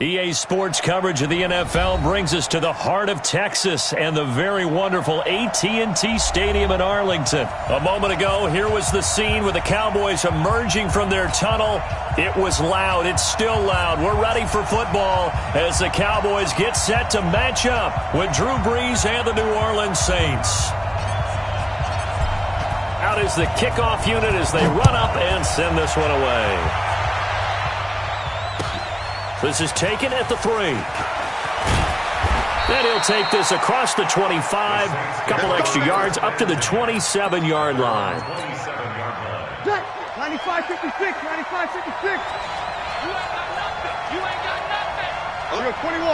EA Sports coverage of the NFL brings us to the heart of Texas and the very wonderful AT&T Stadium in Arlington. A moment ago, here was the scene with the Cowboys emerging from their tunnel. It was loud. It's still loud. We're ready for football as the Cowboys get set to match up with Drew Brees and the New Orleans Saints. Out is the kickoff unit as they run up and send this one away. This is taken at the 3. Then he'll take this across the 25. Couple extra yards up to the 27-yard line. 95-56, 95-56. You ain't got nothing. 21.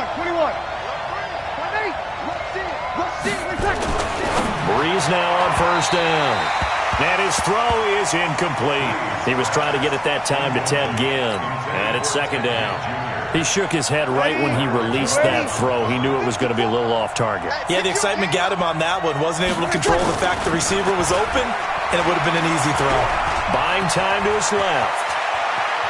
Brees now on first down. And his throw is incomplete. He was trying to get it that time to Ted Ginn. And it's second down. He shook his head right when he released that throw. He knew it was going to be a little off target. Yeah, the excitement got him on that one. Wasn't able to control the fact the receiver was open, and it would have been an easy throw. Buying time to his left.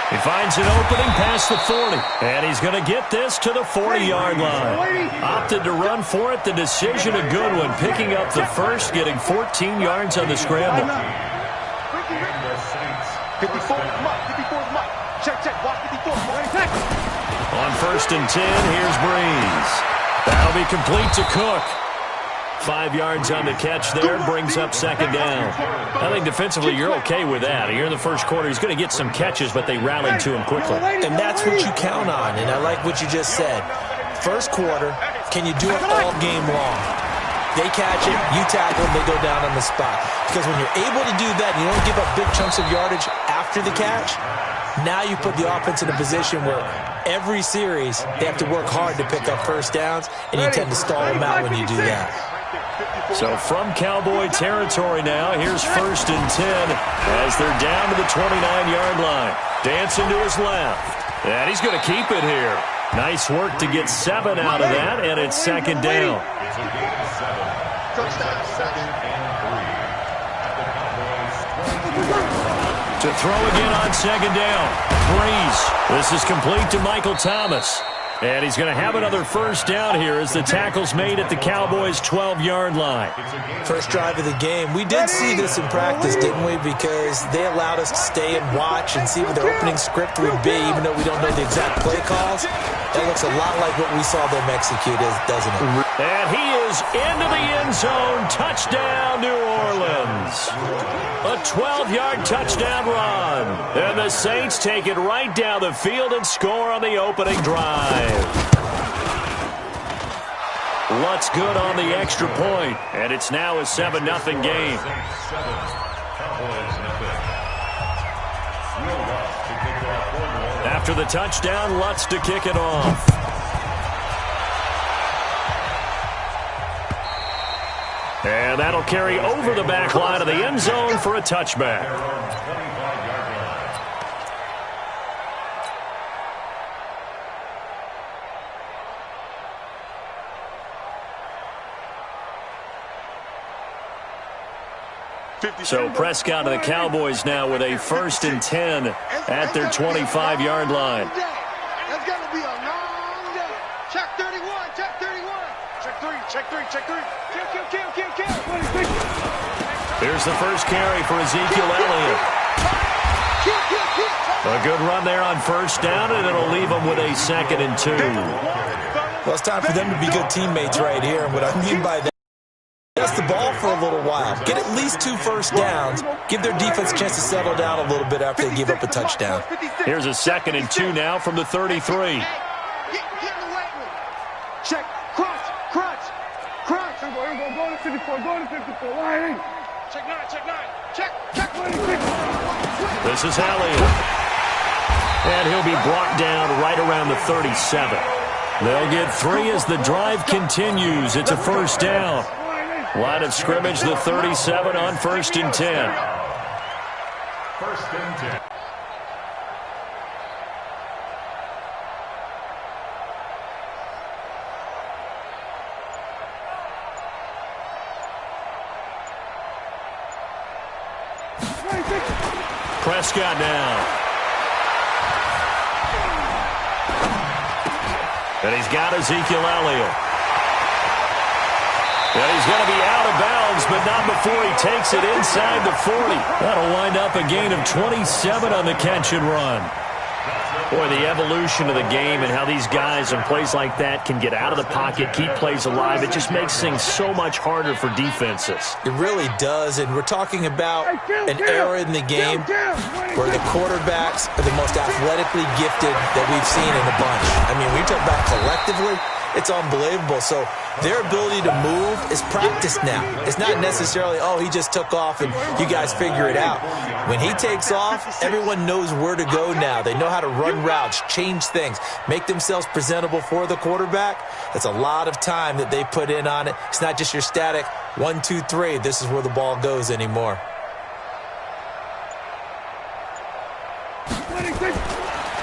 He finds an opening past the 40, and he's going to get this to the 40-yard line. Opted to run for it. The decision a good one, picking up the first, getting 14 yards on the scramble. 54, Mike. Check, watch 54. On first and 10, here's Brees. That'll be complete to Cook. 5 yards on the catch there, brings up second down. I think defensively you're okay with that. Here in the first quarter, he's going to get some catches, but they rallied to him quickly. And that's what you count on, and I like what you just said. First quarter, can you do it all game long? They catch it, you tackle them, they go down on the spot. Because when you're able to do that and you don't give up big chunks of yardage after the catch, now you put the offense in a position where every series they have to work hard to pick up first downs, and you tend to stall them out when you do that. So from Cowboy territory now, here's first and 10 as they're down to the 29-yard line. Dancing to his left. And he's going to keep it here. Nice work to get 7 out of that, and it's second down. To throw again on second down. Brees. This is complete to Michael Thomas. And he's going to have another first down here as the tackle's made at the Cowboys' 12-yard line. First drive of the game. We did see this in practice, didn't we? Because they allowed us to stay and watch and see what their opening script would be, even though we don't know the exact play calls. That looks a lot like what we saw them execute, doesn't it? And he is into the end zone. Touchdown, New Orleans. A 12-yard touchdown run. And the Saints take it right down the field and score on the opening drive. Lutz good on the extra point, and it's now a 7-0 game. After the touchdown, Lutz to kick it off. And that'll carry over the back line of the end zone for a touchback. So Prescott and the Cowboys now with a first and 10 at their 25-yard line. That's going to be a long day. Check 31. Check 3. Kill. Here's the first carry for Ezekiel Elliott. A good run there on first down, and it'll leave them with a second and 2. Well, it's time for them to be good teammates right here. And what I mean by that, pass the ball for a little while. Get at least 2 first downs. Give their defense a chance to settle down a little bit after they give up a touchdown. Here's a second and 2 now from the 33. Get in the weight room. Check. Crunch. Go to 54. Line in. Check 9. Check 26. This is Elliott. And he'll be brought down right around the 37. They'll get 3 as the drive continues. It's a first down. Line of scrimmage, the 37 on first and 10. First and 10. Prescott now. And he's got Ezekiel Elliott. And he's going to be out of bounds, but not before he takes it inside the 40. That'll wind up a gain of 27 on the catch and run. Boy, the evolution of the game and how these guys in plays like that can get out of the pocket, keep plays alive, it just makes things so much harder for defenses. It really does, and we're talking about an era in the game where the quarterbacks are the most athletically gifted that we've seen in a bunch. I mean, when you talk about collectively, it's unbelievable. So their ability to move is practiced now. It's not necessarily, oh, he just took off and you guys figure it out. When he takes off, everyone knows where to go now. They know how to run routes, change things, make themselves presentable for the quarterback. That's a lot of time that they put in on it. It's not just your static 1, 2, 3. This is where the ball goes anymore.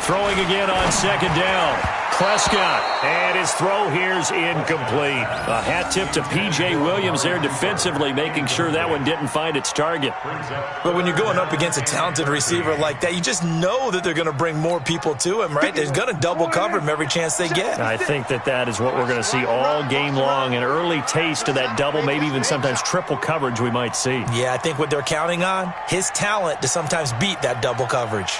Throwing again on second down. Prescott, and his throw here's incomplete. A hat tip to P.J. Williams there defensively, making sure that one didn't find its target. But when you're going up against a talented receiver like that, you just know that they're going to bring more people to him, right? They're going to double cover him every chance they get. I think that is what we're going to see all game long, an early taste of that double, maybe even sometimes triple coverage we might see. Yeah, I think what they're counting on, his talent to sometimes beat that double coverage.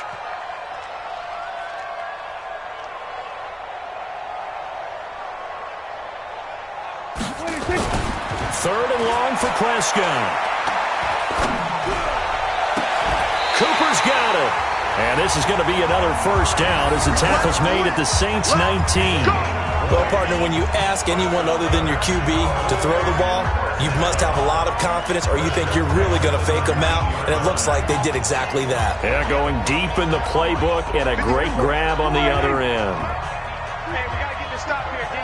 Third and long for Prescott. Cooper's got it. And this is going to be another first down as the tackle's made at the Saints 19. Well, partner, when you ask anyone other than your QB to throw the ball, you must have a lot of confidence or you think you're really going to fake them out, and it looks like they did exactly that. Yeah, going deep in the playbook and a great grab on the other end. Hey, we got to get this stop here, D.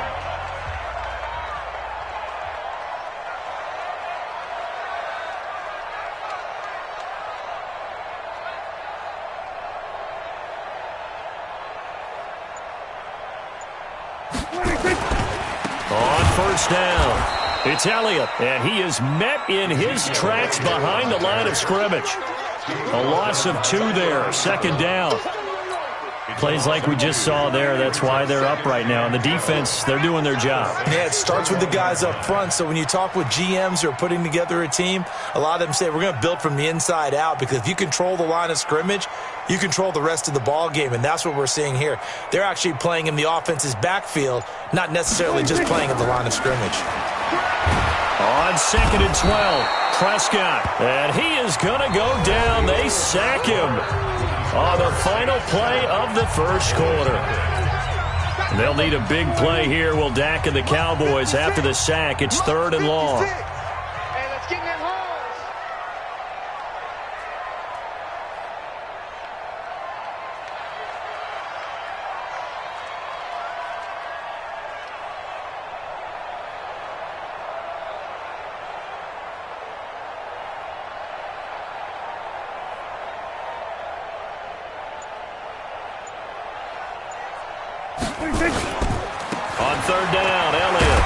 On first down, it's Elliott, and he is met in his tracks behind the line of scrimmage. A loss of 2 there, second down. Plays like we just saw there, that's why they're up right now. And the defense, they're doing their job. Yeah, it starts with the guys up front. So when you talk with GMs who are putting together a team, a lot of them say we're going to build from the inside out, because if you control the line of scrimmage, you control the rest of the ball game, and that's what we're seeing here. They're actually playing in the offense's backfield, not necessarily just playing at the line of scrimmage. On second and 12, Prescott, and he is going to go down. They sack him on the final play of the first quarter. They'll need a big play here. Will Dak and the Cowboys after the sack. It's third and long. Hey, let's get in that holes. On third down, Elliott.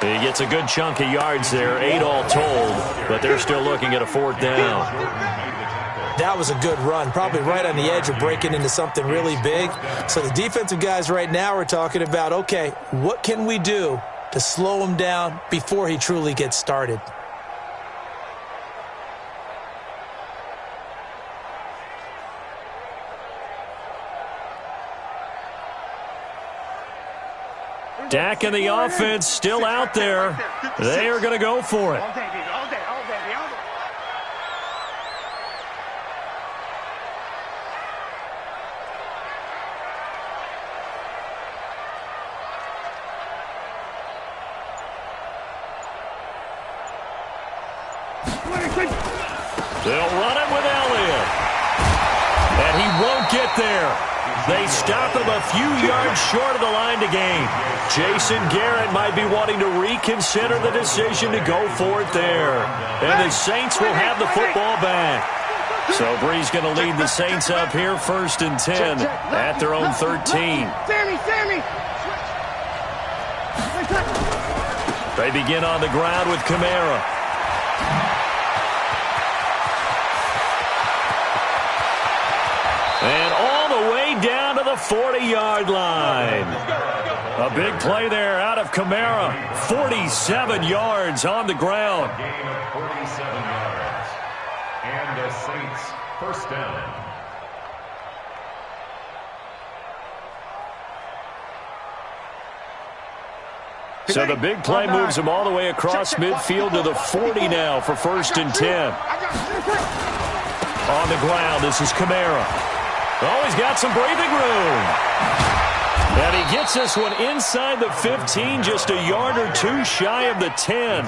He gets a good chunk of yards there, 8 all told, but they're still looking at a fourth down. That was a good run, probably right on the edge of breaking into something really big. So the defensive guys right now are talking about, okay, what can we do to slow him down before he truly gets started? Dak and the offense still out there. They are going to go for it. All day, baby, all day, all day, baby, all day. They'll run it with Elliott. And he won't get there. They stop him a few yards short of the line to gain. Jason Garrett might be wanting to reconsider the decision to go for it there. And the Saints will have the football back. So Bree's going to lead the Saints up here first and 10 at their own 13. Sammy! They begin on the ground with Kamara. And all the way down to the the 40-yard line. A big play there out of Kamara. 47 yards on the ground. A gain of 47 yards. And the Saints first down. So the big play moves him all the way across midfield to the 40 now for 1st and 10. On the ground, this is Kamara. Oh, he's got some breathing room. And he gets this one inside the 15, just a yard or two shy of the 10.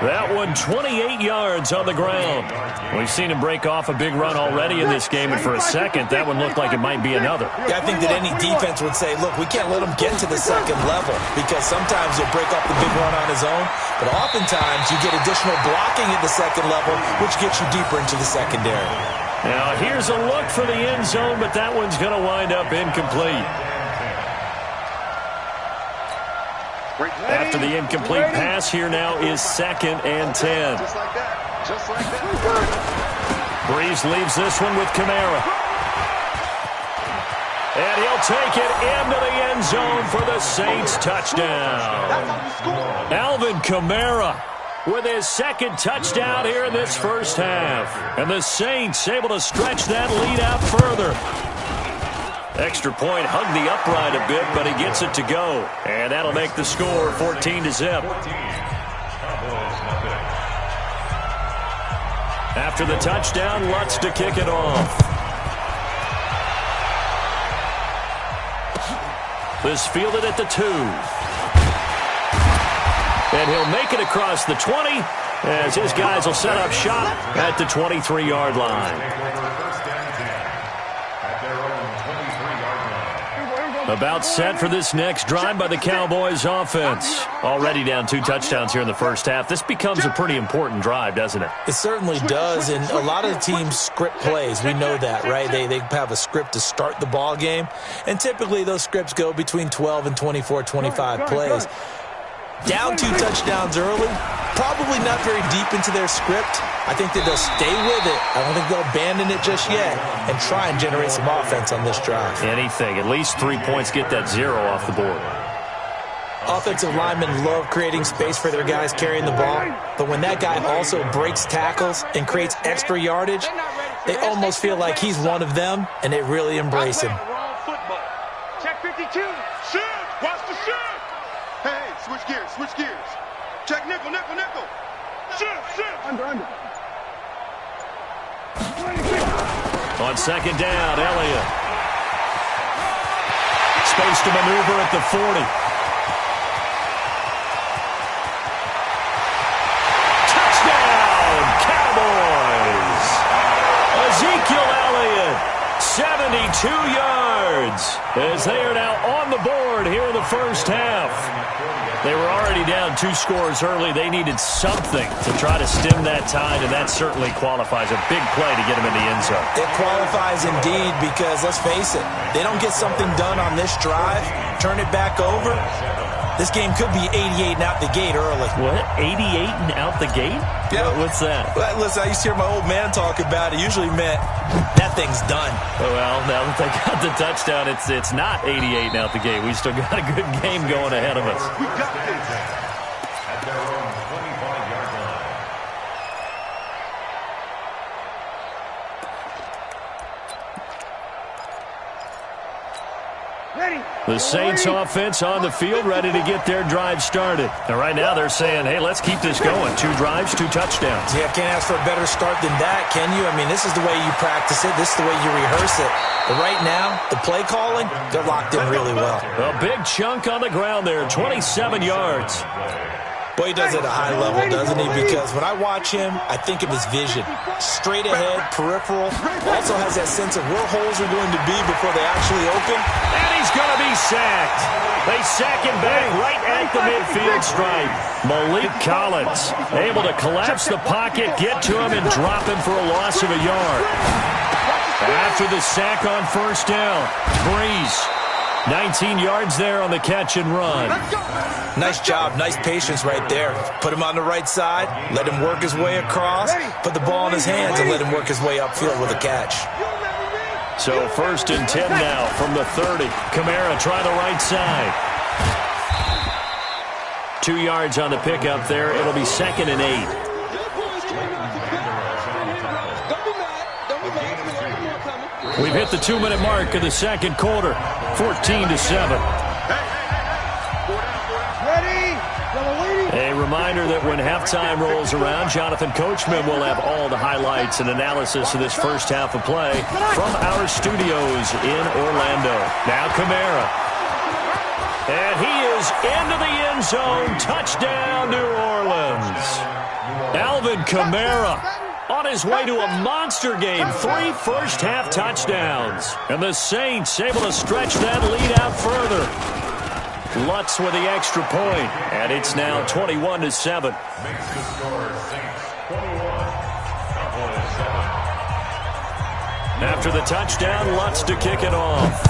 That one 28 yards on the ground. We've seen him break off a big run already in this game, and for a second, that one looked like it might be another. Yeah, I think that any defense would say, look, we can't let him get to the second level, because sometimes he'll break off the big run on his own, but oftentimes you get additional blocking at the second level, which gets you deeper into the secondary. Now, here's a look for the end zone, but that one's going to wind up incomplete. After the incomplete pass, here now is 2nd and 10. Just like that. Just like that. Breeze leaves this one with Kamara. And he'll take it into the end zone for the Saints touchdown. Alvin Kamara with his 2nd touchdown here in this first half. And the Saints able to stretch that lead out further. Extra point hugged the upright a bit, but he gets it to go. And that'll make the score 14-0. After the touchdown, Lutz to kick it off. This fielded at the 2. And he'll make it across the 20 as his guys will set up shop at the 23-yard line. About set for this next drive by the Cowboys offense. Already down 2 touchdowns here in the first half. This becomes a pretty important drive, doesn't it? It certainly does, and a lot of the teams script plays. We know that, right? They have a script to start the ball game, and typically those scripts go between 12 and 24, 25 plays. Down 2 touchdowns early, probably not very deep into their script. I think that they'll stay with it. I don't think they'll abandon it just yet and try and generate some offense on this drive. Anything. At least 3 points, get that 0 off the board. Offensive linemen love creating space for their guys carrying the ball, but when that guy also breaks tackles and creates extra yardage, they almost feel like he's one of them, and they really embrace him. Check 52. Shoot. Watch the shoot. Hey, switch gears, switch gears. Check nickel, nickel, nickel. Shoot. Under. On 2nd down, Elliott. Space to maneuver at the 40. Touchdown, Cowboys! Ezekiel Elliott, 72 yards, as they are now on the board here in the first half. They were already down 2 scores early. They needed something to try to stem that tide, and that certainly qualifies. A big play to get them in the end zone. It qualifies indeed because, let's face it, they don't get something done on this drive, turn it back over, this game could be 88 and out the gate early. What? 88 and out the gate? Yeah. What's that? Well, listen, I used to hear my old man talk about it. Usually meant that thing's done. Well, now that they got the touchdown, it's not 88 and out the gate. We still got a good game going ahead of us. We got this. At their own 25-yard line. The Saints offense on the field, ready to get their drive started. And right now they're saying, hey, let's keep this going. 2 drives, 2 touchdowns. Yeah, can't ask for a better start than that, can you? I mean, this is the way you practice it. This is the way you rehearse it. But right now, the play calling, they're locked in really well. A big chunk on the ground there, 27 yards. Boy, he does it at a high level, doesn't he? Because when I watch him, I think of his vision. Straight ahead, peripheral. Also has that sense of where holes are going to be before they actually open. And he's going to be sacked. They sack him back right at the midfield stripe. Malik Collins able to collapse the pocket, get to him, and drop him for a loss of a yard. After the sack on 1st down, Breeze. 19 yards there on the catch and run. Nice job, nice patience right there. Put him on the right side, let him work his way across, put the ball in his hands, and let him work his way upfield with a catch. So 1st and 10 now from the 30. Kamara try the right side. 2 yards on the pickup there. It'll be 2nd and 8. We've hit the 2-minute mark of the second quarter. 14-7. A reminder that when halftime rolls around, Jonathan Coachman will have all the highlights and analysis of this first half of play from our studios in Orlando. Now Kamara. And he is into the end zone. Touchdown, New Orleans. Alvin Kamara on his way to a monster game. 3 first-half touchdowns. And the Saints able to stretch that lead out further. Lutz with the extra point, and it's now 21-7. Makes the score Saints 21, Cowboys 7. After the touchdown, Lutz to kick it off.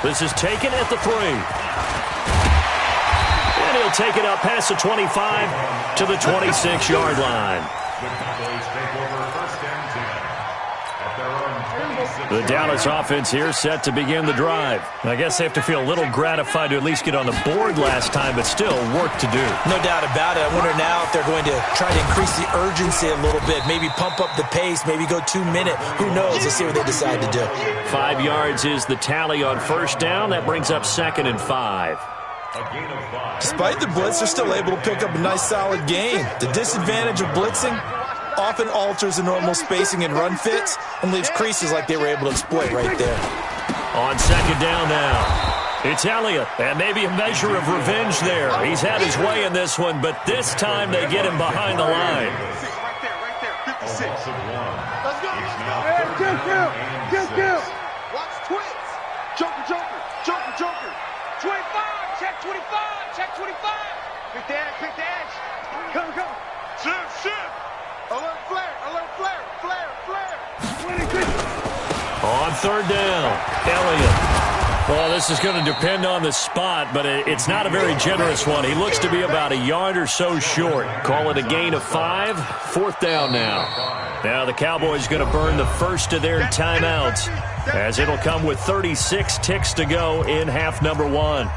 This is taken at the 3. And he'll take it up past the 25 to the 26-yard line. The Cowboys take over 1st and 10 at their own 26. The Dallas offense here set to begin the drive. I guess they have to feel a little gratified to at least get on the board last time, but still work to do. No doubt about it. I wonder now if they're going to try to increase the urgency a little bit, maybe pump up the pace, maybe go 2-minute. Who knows? Let's see what they decide to do. 5 yards is the tally on 1st down. That brings up 2nd and 5. Despite the blitz, they're still able to pick up a nice, solid gain. The disadvantage of blitzing often alters the normal spacing and run fits and leaves creases like they were able to exploit right there. On 2nd down now, it's Elliott, and maybe a measure of revenge there. He's had his way in this one, but this time they get him behind the line. Right there, 56. Let's go. Hey, kill. Watch twins. Joker. 25, check 25. Pick the edge. Come. Shift. Alert flare. On 3rd down, Elliott. Well, this is going to depend on the spot, but it's not a very generous one. He looks to be about a yard or so short. Call it a gain of 5. 4th down now. Now the Cowboys going to burn the first of their timeouts, as it'll come with 36 ticks to go in half number 1.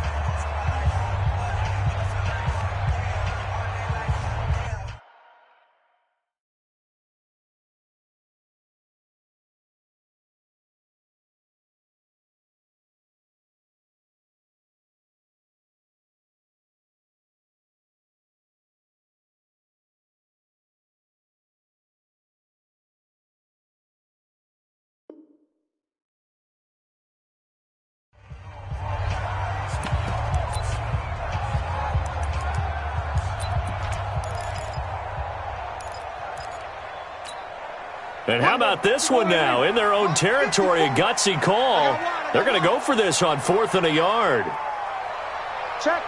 And how about this one now? In their own territory, a gutsy call. They're going to go for this on 4th and a yard. Check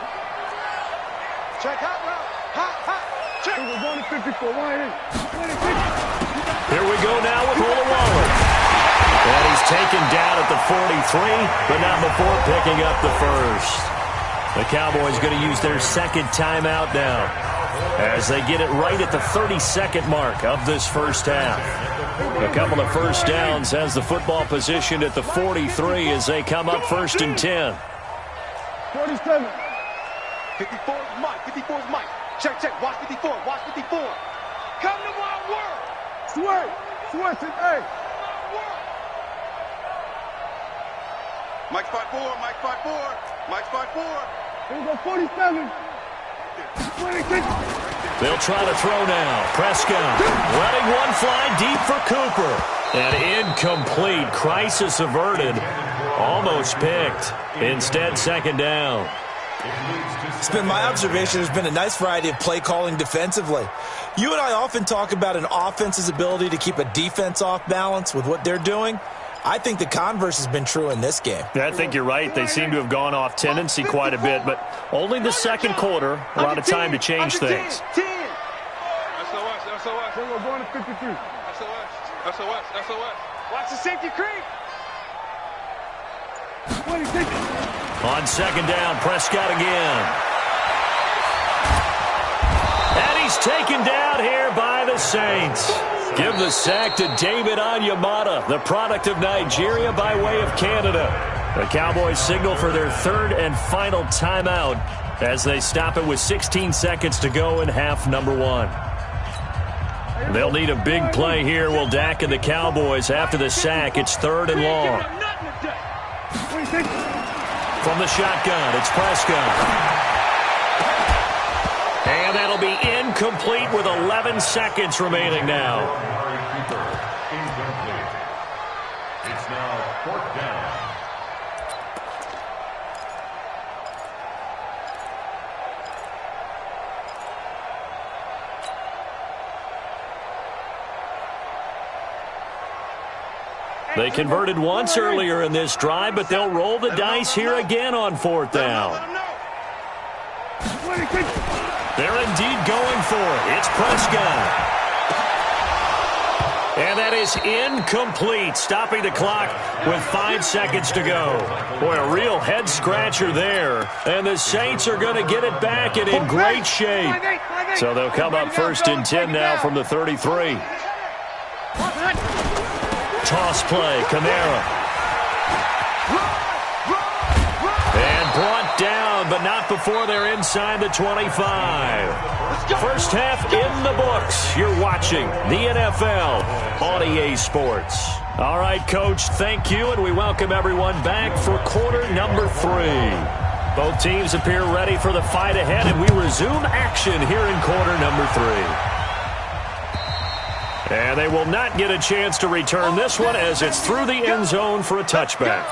hot route. Check. We're going to 54. Here we go now with Waller. And he's taken down at the 43, but not before picking up the first. The Cowboys going to use their 2nd timeout now, as they get it right at the 32nd mark of this first half. A couple of first downs has the football positioned at the 43 as they come up 1st and 10. 47. 54 is Mike. Check. Watch 54. Come to my world. Switch it, hey. Mike's 5'4". Mike's 5'4". Here we go, 47. 26. They'll try to throw now. Prescott letting one fly deep for Cooper. And incomplete. Crisis averted. Almost picked. Instead, 2nd down. It's been my observation there's been a nice variety of play calling defensively. You and I often talk about an offense's ability to keep a defense off balance with what they're doing. I think the converse has been true in this game. I think you're right. They seem to have gone off tendency quite a bit, but only the second quarter, a lot of time to change things. SOS. We're going to 52. SOS. Watch the safety creep. 26. On 2nd down, Prescott again. And he's taken down here by the Saints. Give the sack to David Onyemata, the product of Nigeria by way of Canada. The Cowboys signal for their third and final timeout as they stop it with 16 seconds to go in half number one. They'll need a big play here. Will Dak and the Cowboys after the sack. It's third and long. From the shotgun, it's Prescott. And that'll be incomplete with 11 seconds remaining now. Incomplete. It's now fourth down. They converted once earlier in this drive, but they'll roll the dice here again on fourth down. They're indeed going for it. It's Prescott. And that is incomplete, stopping the clock with 5 seconds to go. Boy, a real head-scratcher there. And the Saints are going to get it back and in great shape. So they'll come up first and 10 now from the 33. Toss play, Kamara. And brought down, but not before they're inside the 25. First half in the books. You're watching the NFL on EA Sports. All right, Coach, thank you, and we welcome everyone back for quarter number 3. Both teams appear ready for the fight ahead, and we resume action here in quarter number 3. And they will not get a chance to return this one as it's through the end zone for a touchback.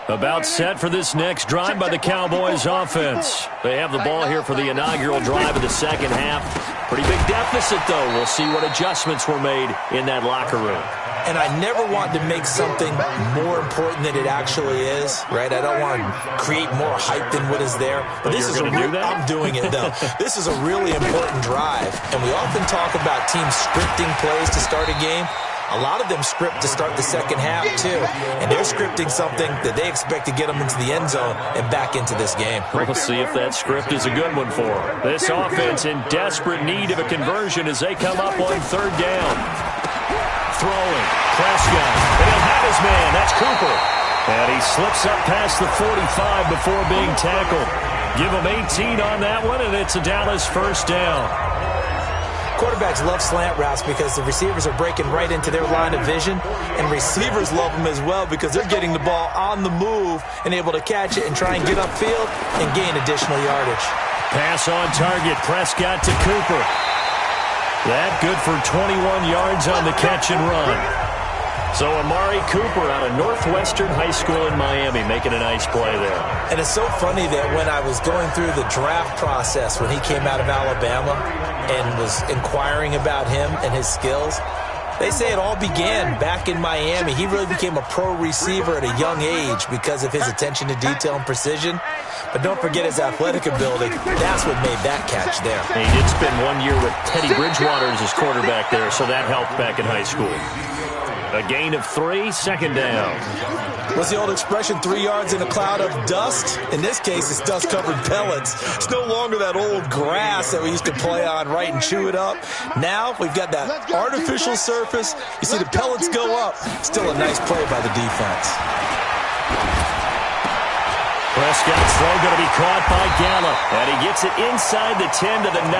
About set for this next drive by the Cowboys offense. They have the ball here for the inaugural drive of the second half. Pretty big deficit, though. We'll see what adjustments were made in that locker room. And I never want to make something more important than it actually is, right? I don't want to create more hype than what is there. But this is I'm doing it, though. This is a really important drive. And we often talk about teams scripting plays to start a game. A lot of them script to start the second half, too. And they're scripting something that they expect to get them into the end zone and back into this game. We'll see if that script is a good one for them. This offense in desperate need of a conversion as they come up on third down. Throwing, Prescott, and he'll have his man. That's Cooper. And he slips up past the 45 before being tackled. Give him 18 on that one, and it's a Dallas first down. Quarterbacks love slant routes because the receivers are breaking right into their line of vision, and receivers love them as well because they're getting the ball on the move and able to catch it and try and get upfield and gain additional yardage. Pass on target, Prescott to Cooper. That good for 21 yards on the catch and run. So Amari Cooper out of Northwestern High School in Miami making a nice play there. And it's so funny that when I was going through the draft process when he came out of Alabama and was inquiring about him and his skills, they say it all began back in Miami. He really became a pro receiver at a young age because of his attention to detail and precision. But don't forget his athletic ability. That's what made that catch there. He did spend 1 year with Teddy Bridgewater as his quarterback there, so that helped back in high school. A gain of 3, second down. What's the old expression, 3 yards in a cloud of dust? In this case, it's dust-covered pellets. It's no longer that old grass that we used to play on, right, and chew it up. Now we've got that artificial surface. You see the pellets go up. Still a nice play by the defense. Prescott's throw going to be caught by Gallup, and he gets it inside the 10 to the 9.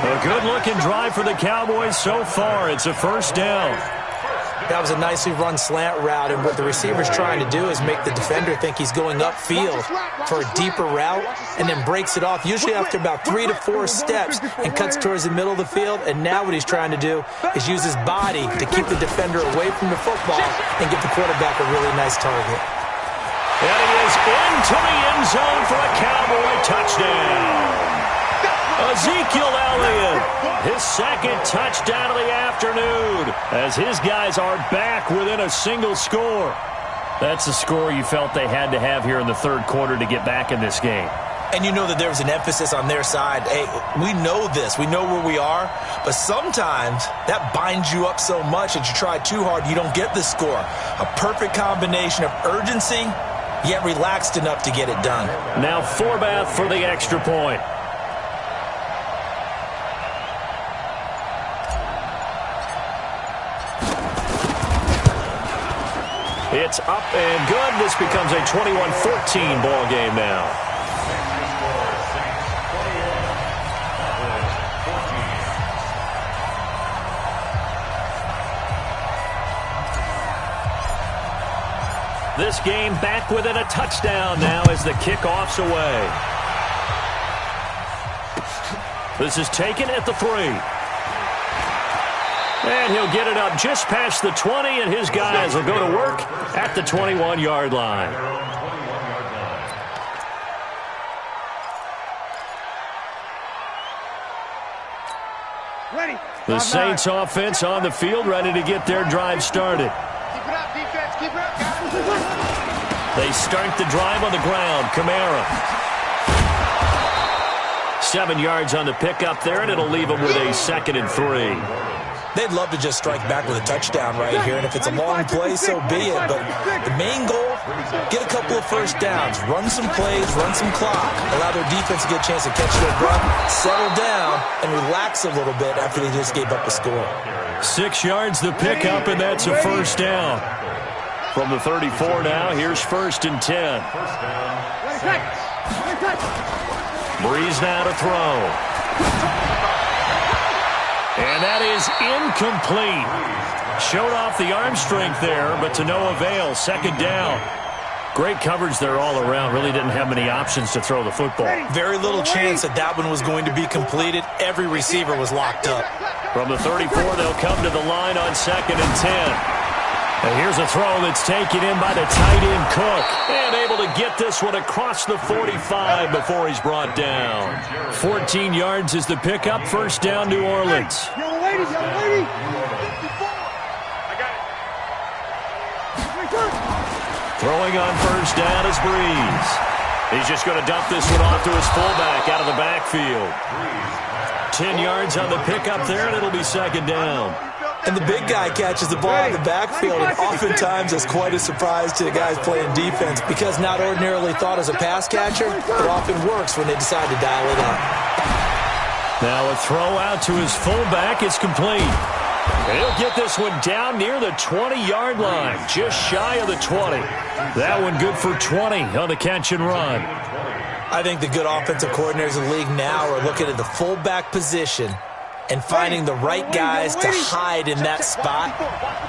A good-looking drive for the Cowboys so far. It's a first down. That was a nicely run slant route, and what the receiver's trying to do is make the defender think he's going upfield for a deeper route and then breaks it off, usually after about 3 to 4 steps, and cuts towards the middle of the field. And now what he's trying to do is use his body to keep the defender away from the football and give the quarterback a really nice target. And he is into the end zone for a Cowboy touchdown. Ezekiel Elliott, his second touchdown of the afternoon, as his guys are back within a single score. That's the score you felt they had to have here in the third quarter to get back in this game. And you know that there's an emphasis on their side. Hey, we know this. We know where we are. But sometimes that binds you up so much that you try too hard, you don't get the score. A perfect combination of urgency, yet relaxed enough to get it done. Now Forbath for the extra point. It's up and good. This becomes a 21-14 ball game now. This game back within a touchdown now as the kickoff's away. This is taken at the 3. And he'll get it up just past the 20, and his guys will go to work at the 21-yard line. The Saints offense on the field, ready to get their drive started. Keep it up, defense. Keep it up. They start the drive on the ground. Kamara. 7 yards on the pickup there, and it'll leave them with a 2nd and 3. They'd love to just strike back with a touchdown right here, and if it's a long play, so be it. But the main goal, get a couple of first downs, run some plays, run some clock, allow their defense to get a chance to catch their breath, settle down, and relax a little bit after they just gave up a score. 6 yards the pickup, and that's a first down. From the 34 now, here's 1st and 10. Breeze now to throw. And that is incomplete. Showed off the arm strength there, but to no avail. 2nd down. Great coverage there all around. Really didn't have many options to throw the football. Very little chance that one was going to be completed. Every receiver was locked up. From the 34, they'll come to the line on 2nd and 10. And here's a throw that's taken in by the tight end Cook. And able to get this one across the 45 before he's brought down. 14 yards is the pickup. First down, New Orleans. Young lady, young lady. 54. I got it. Throwing on first down is Breeze. He's just going to dump this one off to his fullback out of the backfield. 10 yards on the pickup there, and it'll be 2nd down. And the big guy catches the ball in the backfield, and oftentimes that's quite a surprise to the guys playing defense because not ordinarily thought as a pass catcher, it often works when they decide to dial it up. Now a throw out to his fullback. It's complete. And he'll get this one down near the 20-yard line, just shy of the 20. That one good for 20 on the catch and run. I think the good offensive coordinators in the league now are looking at the fullback position and finding the right guys to hide in that spot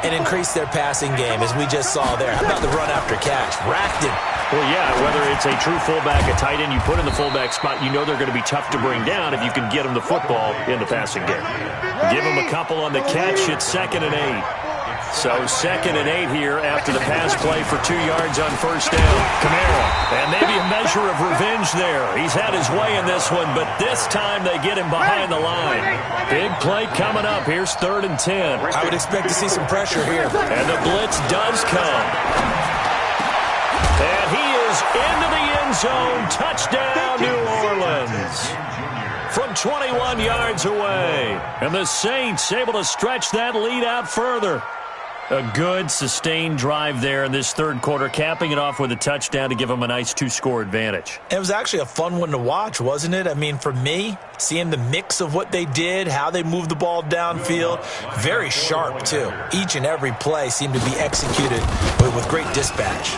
and increase their passing game, as we just saw there. How about the run after catch? Racked it. Well, yeah, whether it's a true fullback, a tight end you put in the fullback spot, you know they're going to be tough to bring down if you can get them the football in the passing game. Give them a couple on the catch. It's 2nd and 8. So 2nd and 8 here after the pass play for 2 yards on first down. Kamara, and maybe a measure of revenge there. He's had his way in this one, but this time they get him behind the line. Big play coming up. Here's 3rd and 10. I would expect to see some pressure here. And the blitz does come. And he is into the end zone. Touchdown, New Orleans. From 21 yards away. And the Saints able to stretch that lead out further. A good, sustained drive there in this 3rd quarter, capping it off with a touchdown to give them a nice 2-score advantage. It was actually a fun one to watch, wasn't it? I mean, for me, seeing the mix of what they did, how they moved the ball downfield, very sharp, too. Each and every play seemed to be executed with great dispatch.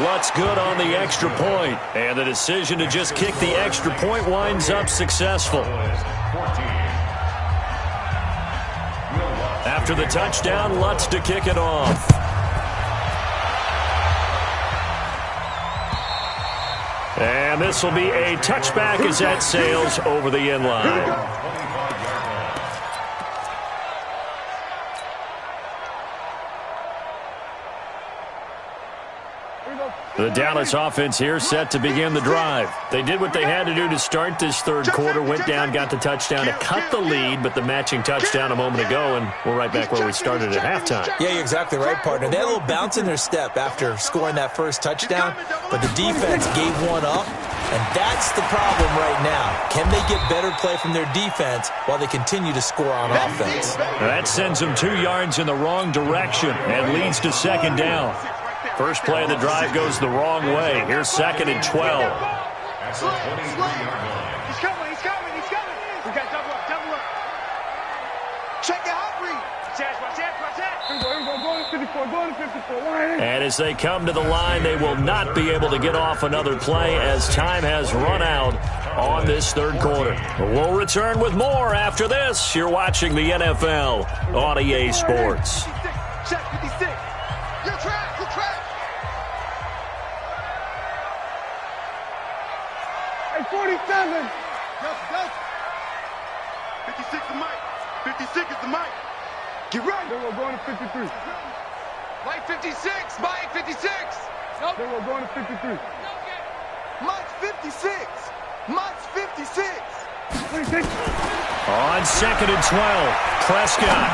What's good on the extra point? And the decision to just kick the extra point winds up successful. After the touchdown, Lutz to kick it off. And this will be a touchback as that sails over the end line. The Dallas offense here set to begin the drive. They did what they had to do to start this 3rd quarter, went down, got the touchdown to cut the lead, but the matching touchdown a moment ago, and we're right back where we started at halftime. Yeah, you're exactly right, partner. They had a little bounce in their step after scoring that first touchdown, but the defense gave one up And that's the problem right now. Can they get better play from their defense while they continue to score on offense? That sends them 2 yards in the wrong direction and leads to second down. First play of the drive goes the wrong way. Here's 2nd and 12. He's coming. We got double up. Check it out, Reed. Watch that. Here we go. Going to 54. And as they come to the line, they will not be able to get off another play as time has run out on this third quarter. We'll return with more after this. You're watching the NFL on EA Sports. Check 56. You're trash. Hey, 47. Go. 56 the mic. 56 is the mic. Get ready. Then we're going to 53. Mike 56. Mike 56. Nope. Then we're going to 53. Mike's 56. Mike's 56. 26. On 2nd and 12, Prescott.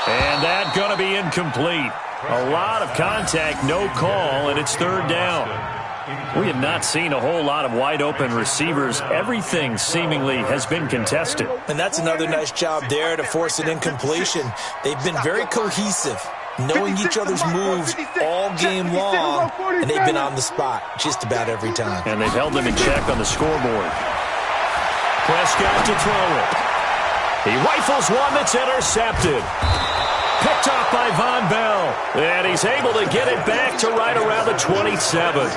And that going to be incomplete. A lot of contact, no call, and it's third down. We have not seen a whole lot of wide-open receivers. Everything seemingly has been contested. And that's another nice job there to force an incompletion. They've been very cohesive, knowing each other's moves all game long, and they've been on the spot just about every time. And they've held them in check on the scoreboard. Prescott to throw it. He rifles one that's intercepted. Picked off by Von Bell. And he's able to get it back to right around the 27.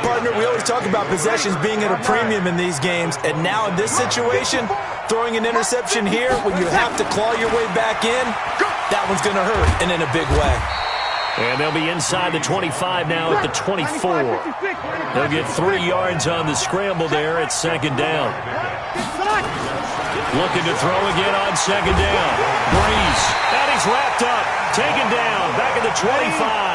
Partner, we always talk about possessions being at a premium in these games. And now in this situation, throwing an interception here when you have to claw your way back in, that one's going to hurt, and in a big way. And they'll be inside the 25 now at the 24. They'll get 3 yards on the scramble there at second down. Looking to throw again on second down. Breeze. And he's wrapped up. Taken down. Back at the 25.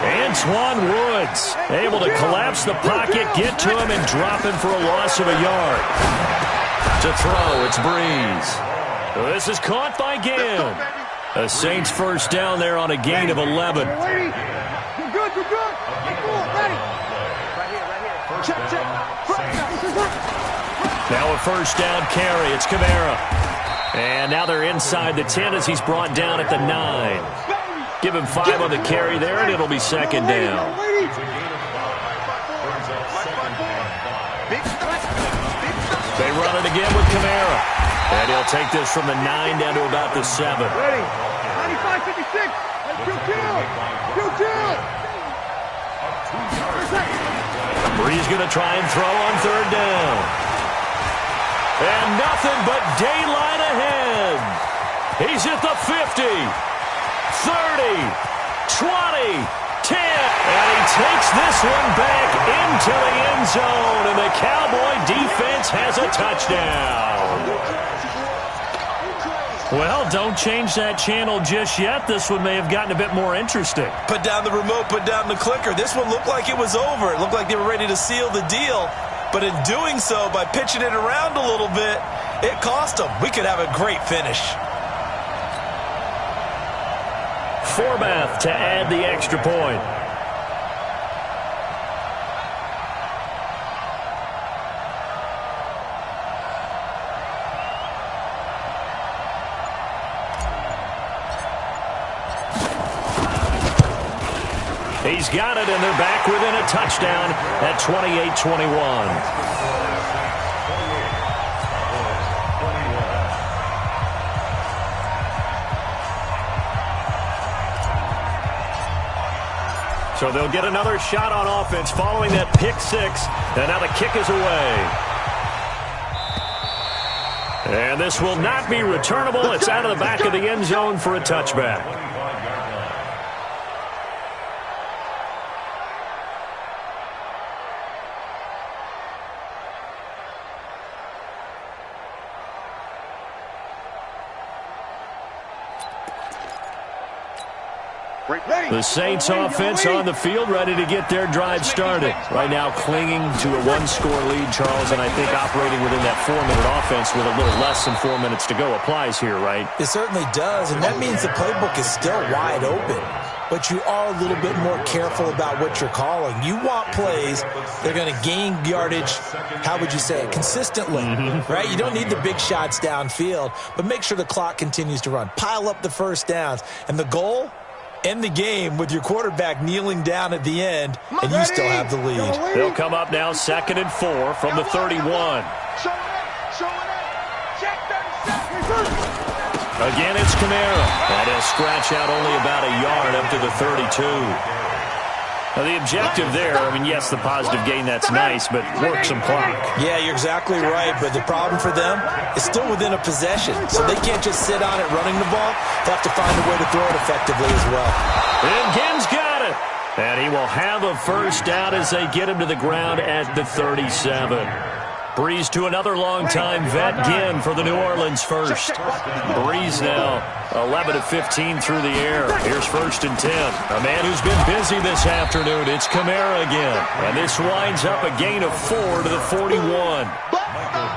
Antoine Woods able to collapse the pocket, get to him, and drop him for a loss of a yard. To throw, it's Breeze. This is caught by Gale. A Saints first down there on a gain of 11. You're good. Ready. Right here. Check. Now a first down carry. It's Kamara. And now they're inside the 10 as he's brought down at the 9. Give him 5 on the carry there, and it'll be second down. They run it again with Kamara. And he'll take this from the 9 down to about the 7. Ready. 95, 56. Breeze going to try and throw on third down. And nothing but daylight ahead. He's at the 50, 30, 20, 10. And he takes this one back into the end zone. And the Cowboy defense has a touchdown. Well, don't change that channel just yet. This one may have gotten a bit more interesting. Put down the remote, put down the clicker. This one looked like it was over. It looked like they were ready to seal the deal. But in doing so, by pitching it around a little bit, it cost them. We could have a great finish. Forbath to add the extra point. He's got it, and they're back within a touchdown at 28-21. So they'll get another shot on offense following that pick six, and now the kick is away. And this will not be returnable. It's out of the back of the end zone for a touchback. The Saints offense on the field, ready to get their drive started. Right now clinging to a one-score lead, Charles, and I think operating within that 4-minute offense with a little less than 4 minutes to go applies here, right? It certainly does, and that means the playbook is still wide open. but you are a little bit more careful about what you're calling. You want plays that are going to gain yardage, how would you say it, consistently, right? You don't need the big shots downfield, but make sure the clock continues to run. Pile up the first downs. And the goal, end the game with your quarterback kneeling down at the end, and you still have the lead. They'll come up now 2nd and 4 from the 31. Again, it's Kamara. And he'll scratch out only about a yard up to the 32. Now, the objective there, I mean, yes, the positive gain, that's nice, but work some clock. Yeah, you're exactly right, but the problem for them is still within a possession, so they can't just sit on it running the ball. They have to find a way to throw it effectively as well. And Ginn's got it. And he will have a first down as they get him to the ground at the 37. Breeze to another long-time vet, Ginn, for the New Orleans first. Breeze now 11 of 15 through the air. Here's 1st and 10. A man who's been busy this afternoon. It's Kamara again. And this winds up a gain of 4 to the 41.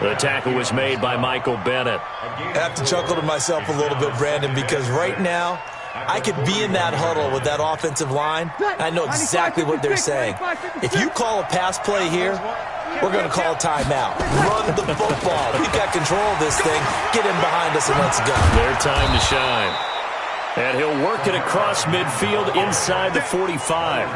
The tackle was made by Michael Bennett. I have to chuckle to myself a little bit, Brandon, because right now, I could be in that huddle with that offensive line. I know exactly what they're saying. If you call a pass play here, we're going to call a timeout. Run the football. We've got control of this thing. Get in behind us and let's go. Their time to shine. And he'll work it across midfield inside the 45.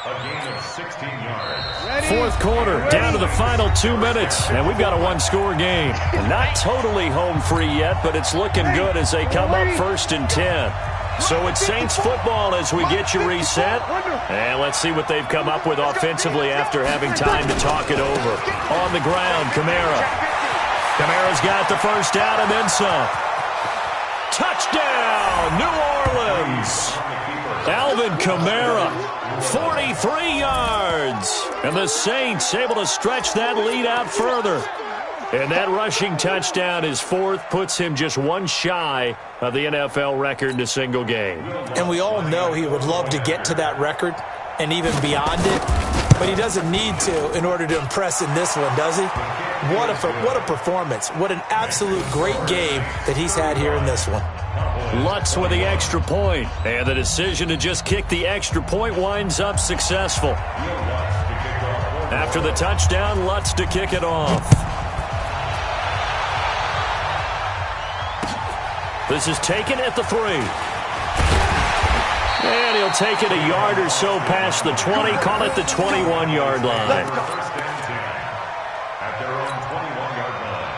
A gain of 16 yards. 4th quarter, down to the final 2 minutes, and we've got a one-score game. Not totally home free yet, but it's looking good as they come up 1st and 10. So it's Saints football as we get you reset. And let's see what they've come up with offensively after having time to talk it over. On the ground, Kamara. Kamara's got the first down and then some. Touchdown, New Orleans. Alvin Kamara, 43 yards. And the Saints able to stretch that lead out further. And that rushing touchdown is 4th, puts him just one shy of the NFL record in a single game. And we all know he would love to get to that record and even beyond it, but he doesn't need to in order to impress in this one, does he? What a performance. What an absolute great game that he's had here in this one. Lutz with the extra point, and the decision to just kick the extra point winds up successful. After the touchdown, Lutz to kick it off. This is taken at the 3. And he'll take it a yard or so past the 20, call it the 21-yard line. At their own 21-yard line.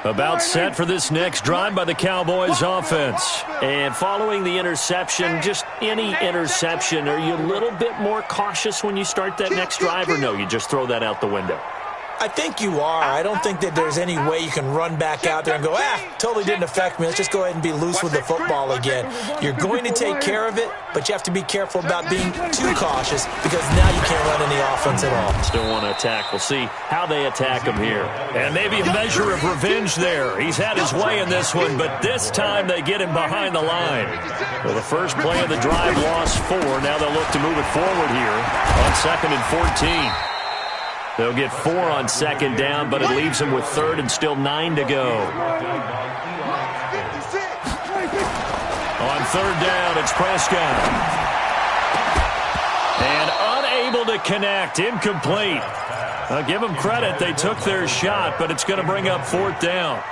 About set for this next drive by the Cowboys offense. And following the interception, just any interception, are you a little bit more cautious when you start that next drive, or no, you just throw that out the window? I think you are. I don't think that there's any way you can run back out there and go, totally didn't affect me. Let's just go ahead and be loose with the football again. You're going to take care of it, but you have to be careful about being too cautious because now you can't run any offense at all. Still want to attack. We'll see how they attack him here. And maybe a measure of revenge there. He's had his way in this one, but this time they get him behind the line. Well, the first play of the drive lost 4. Now they'll look to move it forward here on 2nd and 14. They'll get 4 on 2nd down, but it leaves them with 3rd and still 9 to go. On 3rd down, it's Prescott. And unable to connect, incomplete. I'll give them credit, they took their shot, but it's going to bring up 4th down.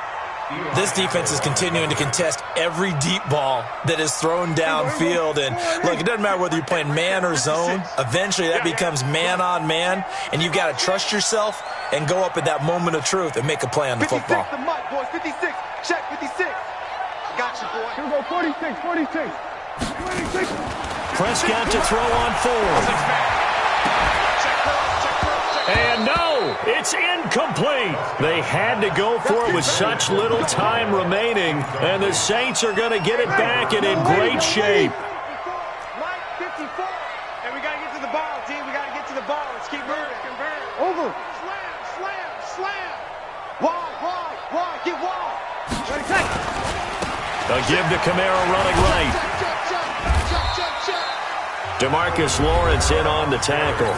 This defense is continuing to contest every deep ball that is thrown downfield. And, look, it doesn't matter whether you're playing man or zone. Eventually, that becomes man-on-man, and you've got to trust yourself and go up at that moment of truth and make a play on the football. 56 the mic, boys. 56. Check 56. Got you, boy. Here we go. 46, 46. 46. Prescott to throw on 4. And no, it's incomplete. They had to go for it with such little time remaining, and the Saints are going to get it back and in great shape. Mike, 54. And we got to get to the ball, team. We got to get to the ball. Let's keep moving. Over. Slam, slam, slam. Wide, get wide. Ready, take. A give to Kamara running right. DeMarcus Lawrence in on the tackle.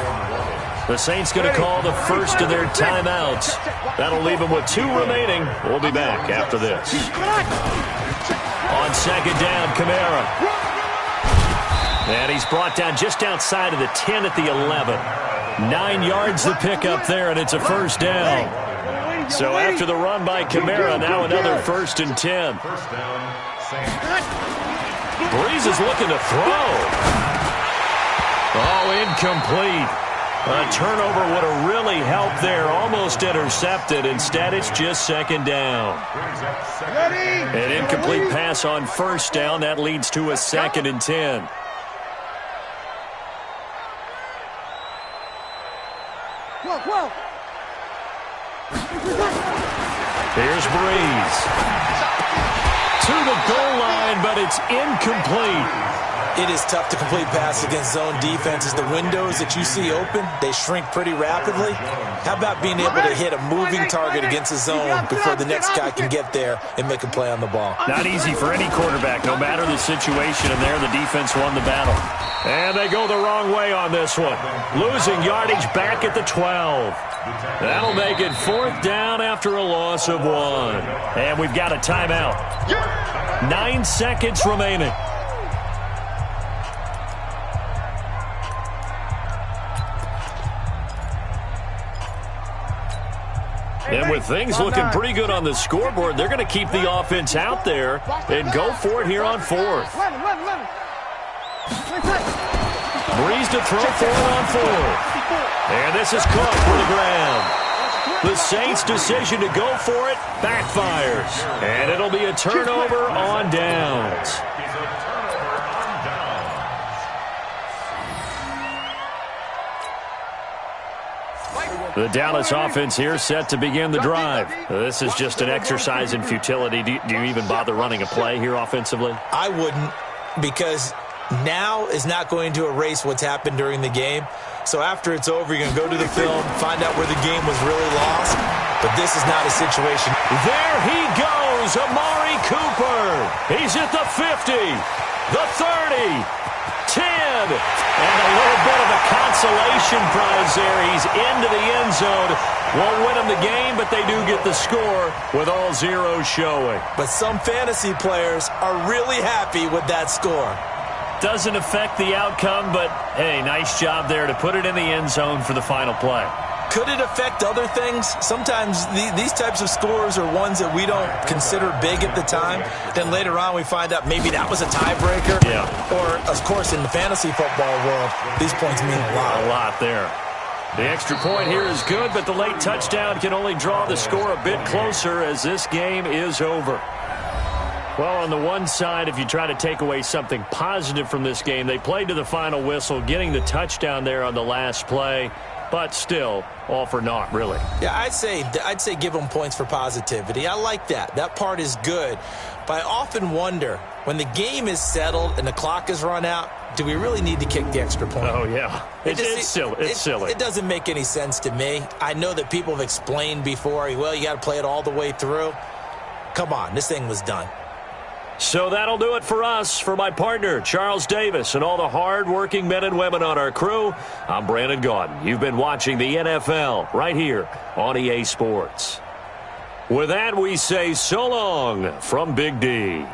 The Saints going to call the first of their timeouts. That'll leave them with 2 remaining. We'll be back after this. On second down, Kamara. And he's brought down just outside of the 10 at the 11. 9 yards to pick up there, and it's a first down. So after the run by Kamara, now another 1st and 10. Breeze is looking to throw. Oh, incomplete. A turnover would have really helped there. Almost intercepted. Instead, it's just second down. An incomplete pass on first down. That leads to a 2nd and 10. Here's Breeze. To the goal line, but it's incomplete. It is tough to complete pass against zone defenses. The windows that you see open, they shrink pretty rapidly. How about being able to hit a moving target against a zone before the next guy can get there and make a play on the ball? Not easy for any quarterback, no matter the situation, and there the defense won the battle. And they go the wrong way on this one. Losing yardage back at the 12. That'll make it 4th down after a loss of 1. And we've got a timeout. 9 seconds remaining. And with things looking pretty good on the scoreboard, they're going to keep the offense out there and go for it here on 4th. Breeze to throw for it on 4th. And this is caught for the ground. The Saints' decision to go for it backfires. And it'll be a turnover on downs. The Dallas offense here set to begin the drive. This is just an exercise in futility. Do you even bother running a play here offensively? I wouldn't, because now is not going to erase what's happened during the game. So after it's over, you're going to go to the film, find out where the game was really lost. But this is not a situation. There he goes, Amari Cooper. He's at the 50, the 30. 10, and a little bit of a consolation prize there. He's into the end zone. Won't win them the game, but they do get the score with all zeros showing. But some fantasy players are really happy with that score. Doesn't affect the outcome, but, hey, nice job there to put it in the end zone for the final play. Could it affect other things? Sometimes these types of scores are ones that we don't consider big at the time. Then later on we find out maybe that was a tiebreaker. Yeah. Or, of course, in the fantasy football world, these points mean a lot. A lot there. The extra point here is good, but the late touchdown can only draw the score a bit closer as this game is over. Well, on the one side, if you try to take away something positive from this game, they played to the final whistle, getting the touchdown there on the last play. But still, all for naught, really. Yeah, I'd say give them points for positivity. I like that. That part is good. But I often wonder, when the game is settled and the clock is run out, do we really need to kick the extra point? Oh, yeah. It's silly. It's silly. It doesn't make any sense to me. I know that people have explained before, well, you got to play it all the way through. Come on, this thing was done. So that'll do it for us. For my partner, Charles Davis, and all the hard-working men and women on our crew, I'm Brandon Gaudin. You've been watching the NFL right here on EA Sports. With that, we say so long from Big D.